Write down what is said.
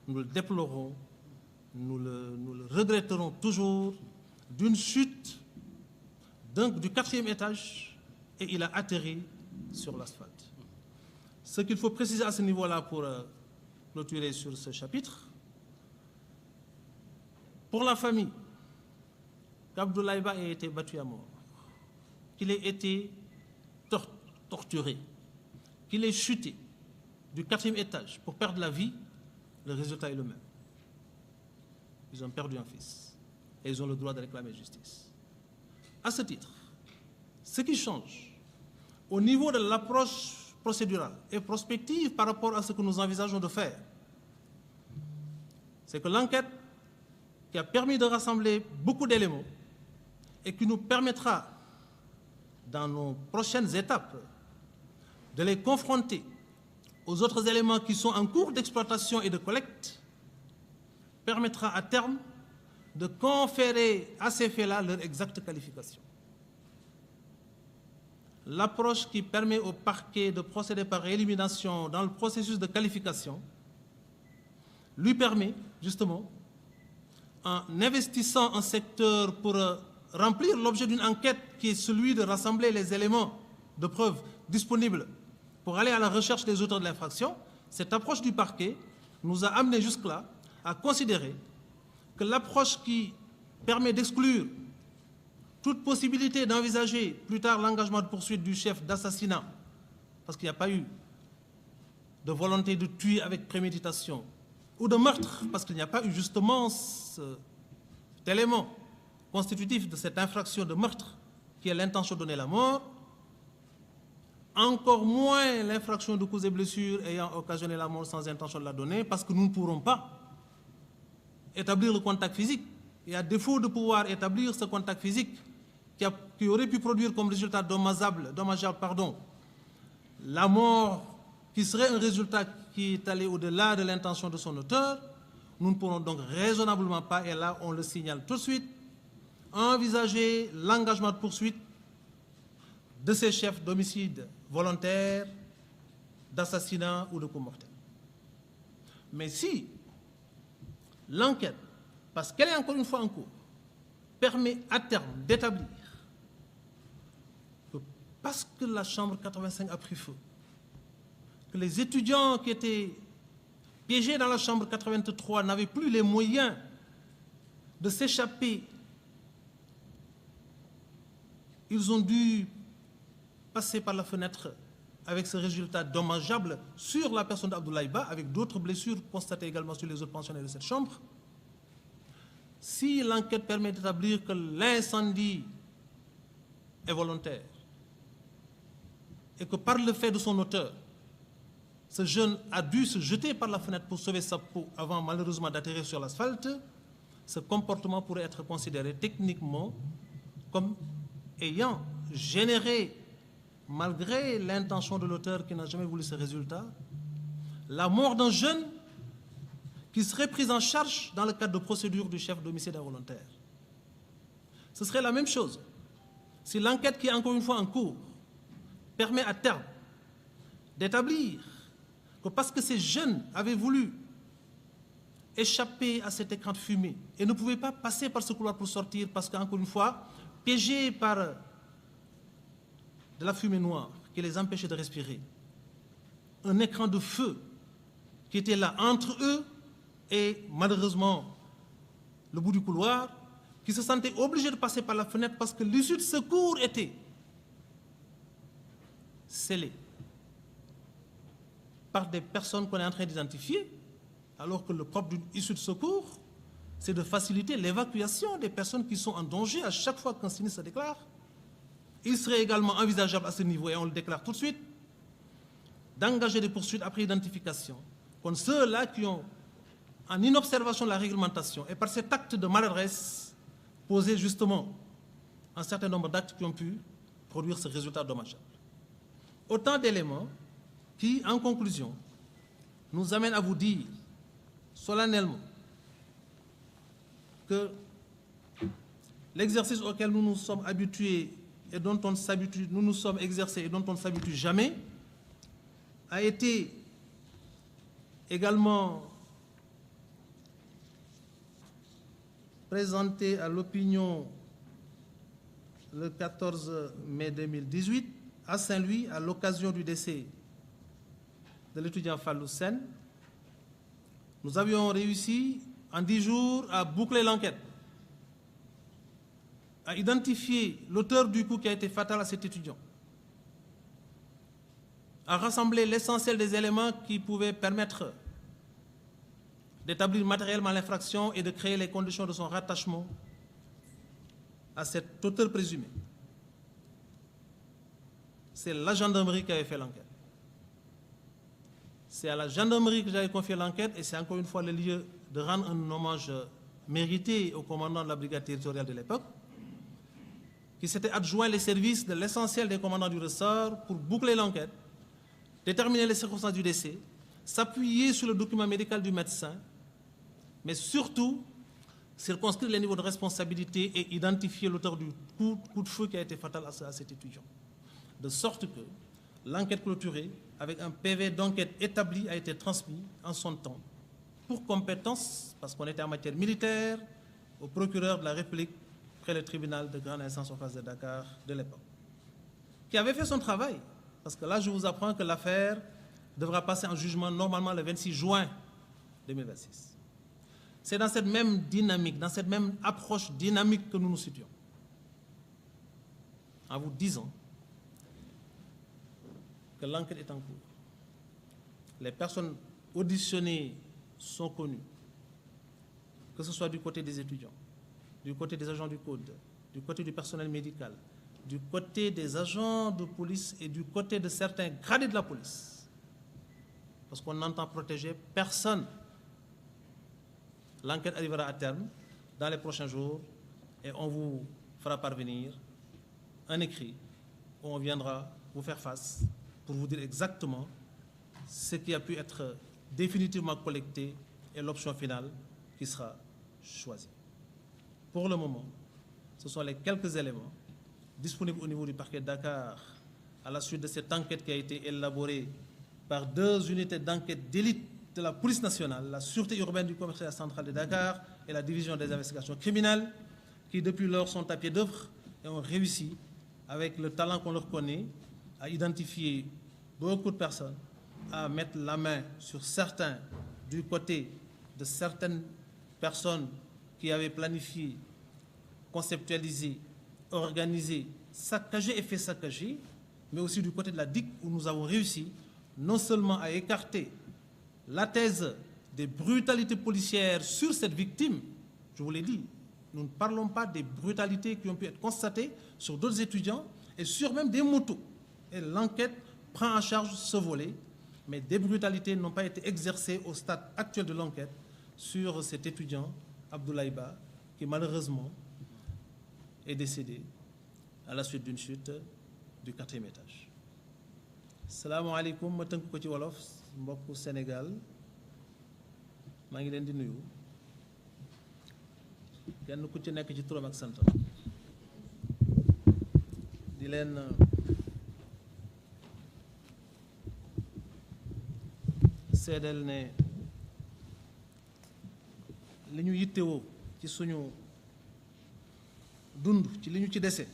nous le déplorons, nous le regretterons toujours, d'une chute du 4e étage et il a atterri sur l'asphalte. Ce qu'il faut préciser à ce niveau-là pour clôturer sur ce chapitre, pour la famille, qu'Abdoulaye Ba ait été battu à mort, qu'il ait été torturé, qu'il ait chuté du 4e étage pour perdre la vie, le résultat est le même. Ils ont perdu un fils et ils ont le droit de réclamer justice. À ce titre, ce qui change au niveau de l'approche procédurale et prospective par rapport à ce que nous envisageons de faire, c'est que l'enquête qui a permis de rassembler beaucoup d'éléments et qui nous permettra, dans nos prochaines étapes, de les confronter aux autres éléments qui sont en cours d'exploitation et de collecte, permettra à terme de conférer à ces faits-là leur exacte qualification. L'approche qui permet au parquet de procéder par élimination dans le processus de qualification lui permet, justement, en investissant un secteur pour remplir l'objet d'une enquête qui est celui de rassembler les éléments de preuve disponibles pour aller à la recherche des auteurs de l'infraction, cette approche du parquet nous a amené jusque-là à considérer que l'approche qui permet d'exclure toute possibilité d'envisager plus tard l'engagement de poursuite du chef d'assassinat, parce qu'il n'y a pas eu de volonté de tuer avec préméditation, ou de meurtre, parce qu'il n'y a pas eu justement cet élément constitutif de cette infraction de meurtre qui est l'intention de donner la mort, encore moins l'infraction de coups et blessures ayant occasionné la mort sans intention de la donner, parce que nous ne pourrons pas établir le contact physique. Et à défaut de pouvoir établir ce contact physique qui aurait pu produire comme résultat dommageable, la mort qui serait un résultat qui est allé au-delà de l'intention de son auteur, nous ne pourrons donc raisonnablement pas, et là on le signale tout de suite, envisager l'engagement de poursuite de ces chefs d'homicide volontaire, d'assassinat ou de coup mortel. Mais si l'enquête, parce qu'elle est encore une fois en cours, permet à terme d'établir que parce que la chambre 85 a pris feu, que les étudiants qui étaient piégés dans la chambre 83 n'avaient plus les moyens de s'échapper, ils ont dû passer par la fenêtre avec ce résultat dommageable sur la personne d'Abdoulaye Ba, avec d'autres blessures constatées également sur les autres pensionnaires de cette chambre. Si l'enquête permet d'établir que l'incendie est volontaire et que par le fait de son auteur, ce jeune a dû se jeter par la fenêtre pour sauver sa peau avant malheureusement d'atterrir sur l'asphalte, ce comportement pourrait être considéré techniquement comme ayant généré, malgré l'intention de l'auteur qui n'a jamais voulu ce résultat, la mort d'un jeune qui serait pris en charge dans le cadre de procédure du chef d'homicide involontaire. Ce serait la même chose si l'enquête qui est encore une fois en cours permet à terme d'établir que parce que ces jeunes avaient voulu échapper à cet écran de fumée et ne pouvaient pas passer par ce couloir pour sortir parce qu'encore une fois, piégés par de la fumée noire qui les empêchait de respirer, un écran de feu qui était là entre eux et malheureusement le bout du couloir, qui se sentaient obligés de passer par la fenêtre parce que l'issue de secours était scellée par des personnes qu'on est en train d'identifier, alors que le propre d'une issue de secours, c'est de faciliter l'évacuation des personnes qui sont en danger à chaque fois qu'un sinistre se déclare. Il serait également envisageable à ce niveau, et on le déclare tout de suite, d'engager des poursuites après identification contre ceux-là qui ont, en inobservation de la réglementation et par cet acte de maladresse, posé justement un certain nombre d'actes qui ont pu produire ce résultat dommageable. Autant d'éléments qui, en conclusion, nous amènent à vous dire solennellement que l'exercice auquel nous nous sommes habitués et dont on s'habitue, nous nous sommes exercés et dont on ne s'habitue jamais, a été également présenté à l'opinion le 14 mai 2018 à Saint-Louis à l'occasion du décès de l'étudiant Fallou Sène, nous avions réussi en 10 jours à boucler l'enquête, à identifier l'auteur du coup qui a été fatal à cet étudiant, à rassembler l'essentiel des éléments qui pouvaient permettre d'établir matériellement l'infraction et de créer les conditions de son rattachement à cet auteur présumé. C'est la gendarmerie qui avait fait l'enquête. C'est à la gendarmerie que j'avais confié l'enquête et c'est encore une fois le lieu de rendre un hommage mérité au commandant de la brigade territoriale de l'époque, qui s'était adjoint les services de l'essentiel des commandants du ressort pour boucler l'enquête, déterminer les circonstances du décès, s'appuyer sur le document médical du médecin, mais surtout circonscrire les niveaux de responsabilité et identifier l'auteur du coup de feu qui a été fatal à cet étudiant. De sorte que l'enquête clôturée, avec un PV d'enquête établi, a été transmis en son temps, pour compétence, parce qu'on était en matière militaire, au procureur de la République près le tribunal de grande instance en face de Dakar de l'époque, qui avait fait son travail, parce que là je vous apprends que l'affaire devra passer en jugement normalement le 26 juin 2026. C'est dans cette même dynamique, dans cette même approche dynamique que nous nous situons, en vous disant que l'enquête est en cours. Les personnes auditionnées sont connues, que ce soit du côté des étudiants, du côté des agents du code, du côté du personnel médical, du côté des agents de police et du côté de certains gradés de la police. Parce qu'on n'entend protéger personne. L'enquête arrivera à terme dans les prochains jours et on vous fera parvenir un écrit où on viendra vous faire face pour vous dire exactement ce qui a pu être définitivement collecté et l'option finale qui sera choisie. Pour le moment, ce sont les quelques éléments disponibles au niveau du parquet de Dakar à la suite de cette enquête qui a été élaborée par 2 unités d'enquête d'élite de la police nationale, la sûreté urbaine du commissariat central de Dakar et la division des investigations criminelles, qui depuis lors sont à pied d'œuvre et ont réussi, avec le talent qu'on leur connaît, à identifier beaucoup de personnes, à mettre la main sur certains du côté de certaines personnes qui avaient planifié, conceptualisé, organisé, saccagé et fait saccager, mais aussi du côté de la DIC où nous avons réussi non seulement à écarter la thèse des brutalités policières sur cette victime, je vous l'ai dit, nous ne parlons pas des brutalités qui ont pu être constatées sur d'autres étudiants et sur même des motos. Et l'enquête prend en charge ce volet, mais des brutalités n'ont pas été exercées au stade actuel de l'enquête sur cet étudiant, Abdoulaye Ba, qui malheureusement est décédé à la suite d'une chute du 4e étage. Salaamu aleykum, ma tënk ko ci wolof mbokku Sénégal maa ngi leen di nuyu kenn ku ci nekk ci turam ak santam di leen seedeel ne li ñu yittewoo ci suñu dund ci li ñu ci dese